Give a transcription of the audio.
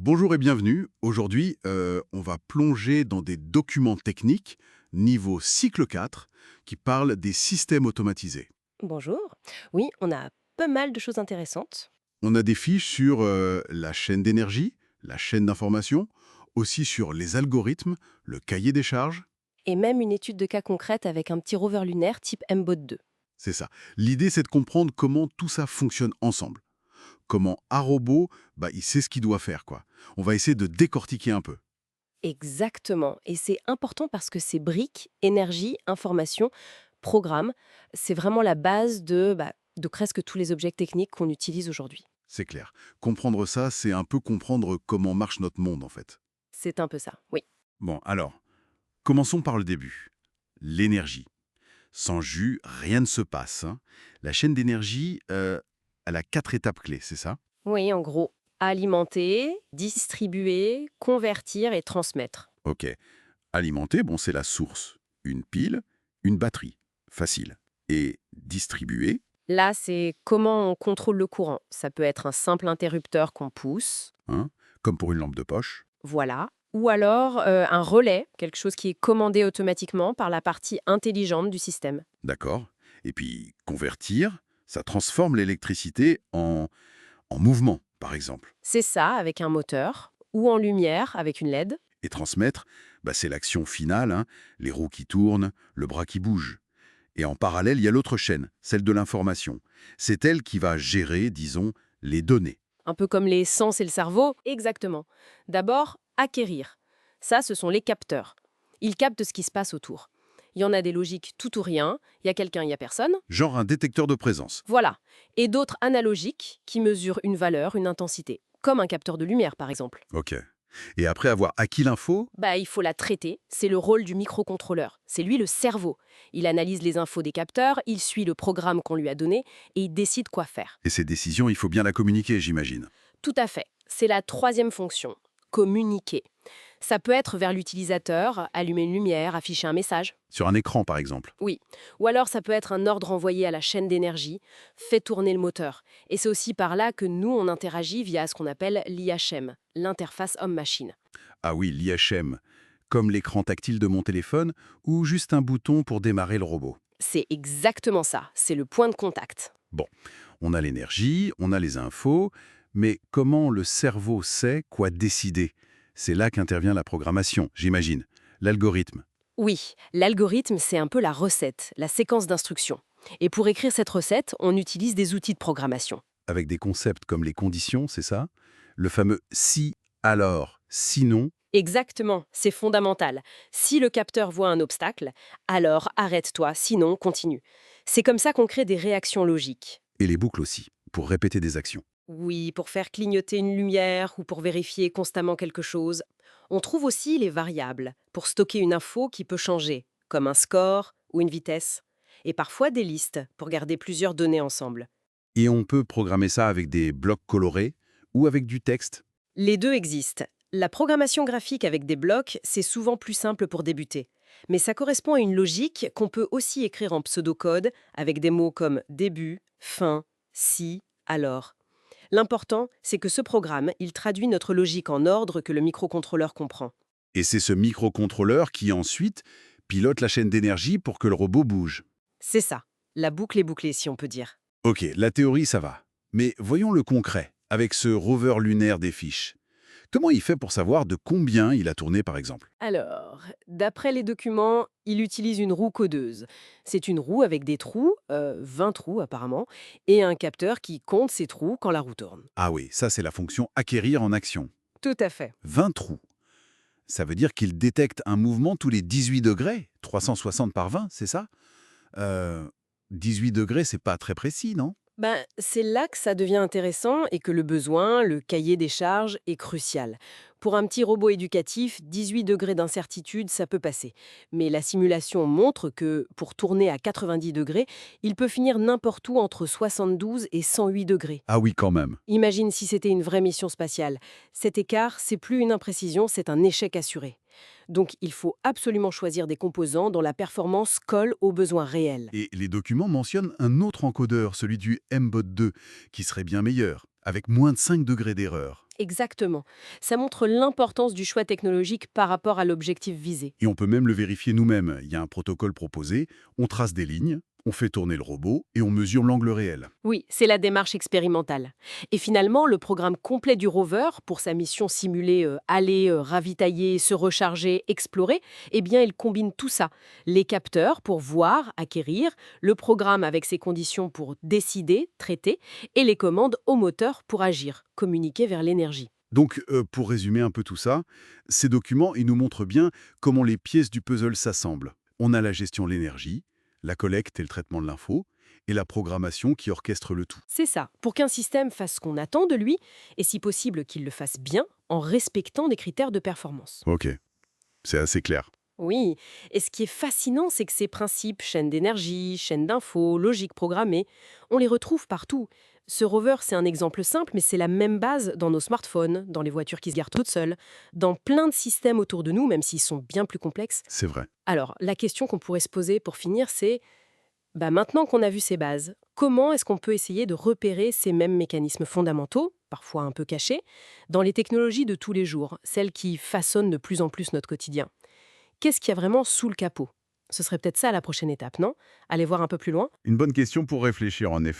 Bonjour et bienvenue. Aujourd'hui, on va plonger dans des documents techniques niveau cycle 4 qui parlent des systèmes automatisés. Bonjour. Oui, on a pas mal de choses intéressantes On a des fiches sur la chaîne d'énergie, la chaîne d'information, aussi sur les algorithmes, le cahier des charges. et même une étude de cas concrète avec un petit rover lunaire type MBOT2. C'est ça. L'idée, c'est de comprendre comment tout ça fonctionne ensemble. Comment un robot, il sait ce qu'il doit faire, quoi. On va essayer de décortiquer un peu. Exactement. Et c'est important parce que ces briques, énergie, information, programme, c'est vraiment la base de presque tous les objets techniques qu'on utilise aujourd'hui. C'est clair. Comprendre ça, c'est un peu comprendre comment marche notre monde, en fait. C'est un peu ça, oui. Bon, alors, commençons par le début. L'énergie. Sans jus, rien ne se passe, hein. La chaîne d'énergie, elle a 4 étapes clés, c'est ça? Oui, en gros, alimenter, distribuer, convertir et transmettre. Ok. Alimenter, bon, c'est la source. Une pile, une batterie. Facile. Et distribuer, Là, c'est comment on contrôle le courant. Ça peut être un simple interrupteur qu'on pousse, hein, comme pour une lampe de poche. voilà. Ou alors un relais, quelque chose qui est commandé automatiquement par la partie intelligente du système. D'accord. Et puis, convertir, ça transforme l'électricité en mouvement, par exemple. C'est ça avec un moteur, ou en lumière avec une LED. Et transmettre, c'est l'action finale, hein, les roues qui tournent, le bras qui bouge. Et en parallèle, il y a l'autre chaîne, celle de l'information. C'est elle qui va gérer, disons, les données. Un peu comme les sens et le cerveau. Exactement. D'abord, acquérir. Ça, ce sont les capteurs. Ils captent ce qui se passe autour. Il y en a des logiques tout ou rien. Il y a quelqu'un, il y a personne. Genre un détecteur de présence. Voilà. Et d'autres analogiques qui mesurent une valeur, une intensité. Comme un capteur de lumière, par exemple. Ok. Et après avoir acquis l'info, Il faut la traiter. C'est le rôle du microcontrôleur. C'est lui le cerveau. Il analyse les infos des capteurs, il suit le programme qu'on lui a donné et il décide quoi faire. et ces décisions, il faut bien la communiquer, j'imagine. Tout à fait. C'est la troisième fonction. Communiquer. Ça peut être vers l'utilisateur, allumer une lumière, afficher un message. Sur un écran, par exemple. Oui. Ou alors ça peut être un ordre envoyé à la chaîne d'énergie, fait tourner le moteur. Et c'est aussi par là que nous, on interagit via ce qu'on appelle l'IHM, l'interface homme-machine. Ah oui, l'IHM, comme l'écran tactile de mon téléphone, ou juste un bouton pour démarrer le robot. C'est exactement ça, c'est le point de contact. Bon, on a l'énergie, on a les infos, mais comment le cerveau sait quoi décider? C'est là qu'intervient la programmation, j'imagine. L'algorithme. Oui, l'algorithme, c'est un peu la recette, la séquence d'instructions. Et pour écrire cette recette, on utilise des outils de programmation. Avec des concepts comme les conditions, c'est ça? Le fameux si, alors, sinon, Exactement, c'est fondamental. Si le capteur voit un obstacle, alors arrête-toi, sinon continue. C'est comme ça qu'on crée des réactions logiques. et les boucles aussi, pour répéter des actions. Oui, pour faire clignoter une lumière ou pour vérifier constamment quelque chose. On trouve aussi les variables, pour stocker une info qui peut changer, comme un score ou une vitesse. Et parfois des listes, pour garder plusieurs données ensemble. Et on peut programmer ça avec des blocs colorés ou avec du texte. Les deux existent. La programmation graphique avec des blocs, c'est souvent plus simple pour débuter. Mais ça correspond à une logique qu'on peut aussi écrire en pseudocode avec des mots comme début, fin, si, alors. L'important, c'est que ce programme, il traduit notre logique en ordre que le microcontrôleur comprend. Et c'est ce microcontrôleur qui ensuite pilote la chaîne d'énergie pour que le robot bouge. C'est ça. La boucle est bouclée, si on peut dire. Ok, la théorie, ça va. Mais voyons le concret, avec ce rover lunaire des fiches. Comment il fait pour savoir de combien il a tourné, par exemple? Alors, d'après les documents, il utilise une roue codeuse. C'est une roue avec des trous, 20 trous apparemment, et un capteur qui compte ces trous quand la roue tourne. Ah oui, ça c'est la fonction acquérir en action. Tout à fait. 20 trous. Ça veut dire qu'il détecte un mouvement tous les 18 degrés, 360 par 20, c'est ça? euh, 18 degrés, c'est pas très précis, non? C'est là que ça devient intéressant et que le besoin, le cahier des charges, est crucial. Pour un petit robot éducatif, 18 degrés d'incertitude, ça peut passer. Mais la simulation montre que, pour tourner à 90 degrés, il peut finir n'importe où entre 72 et 108 degrés. Ah oui, quand même. Imagine si c'était une vraie mission spatiale. Cet écart, c'est plus une imprécision, c'est un échec assuré. Donc il faut absolument choisir des composants dont la performance colle aux besoins réels. Et les documents mentionnent un autre encodeur, celui du MBOT2, qui serait bien meilleur, avec moins de 5 degrés d'erreur. Exactement. Ça montre l'importance du choix technologique par rapport à l'objectif visé. Et on peut même le vérifier nous-mêmes. Il y a un protocole proposé, on trace des lignes, on fait tourner le robot et on mesure l'angle réel. Oui, c'est la démarche expérimentale. Et finalement, le programme complet du rover, pour sa mission simulée aller, ravitailler, se recharger, explorer, eh bien, il combine tout ça. Les capteurs pour voir, acquérir, le programme avec ses conditions pour décider, traiter, et les commandes au moteur pour agir, communiquer vers l'énergie. Donc, pour résumer un peu tout ça, ces documents, ils nous montrent bien comment les pièces du puzzle s'assemblent. On a la gestion de l'énergie, la collecte et le traitement de l'info, et la programmation qui orchestre le tout. C'est ça, pour qu'un système fasse ce qu'on attend de lui, et si possible qu'il le fasse bien, en respectant des critères de performance. Ok, c'est assez clair. Oui, et ce qui est fascinant, c'est que ces principes, chaîne d'énergie, chaîne d'infos, logique programmée, on les retrouve partout. Ce rover, c'est un exemple simple, mais c'est la même base dans nos smartphones, dans les voitures qui se garent toutes seules, dans plein de systèmes autour de nous, même s'ils sont bien plus complexes. C'est vrai. Alors, la question qu'on pourrait se poser pour finir, c'est, maintenant qu'on a vu ces bases, comment est-ce qu'on peut essayer de repérer ces mêmes mécanismes fondamentaux, parfois un peu cachés, dans les technologies de tous les jours, celles qui façonnent de plus en plus notre quotidien? Qu'est-ce qu'il y a vraiment sous le capot? Ce serait peut-être ça la prochaine étape, non? Aller voir un peu plus loin? Une bonne question pour réfléchir en effet.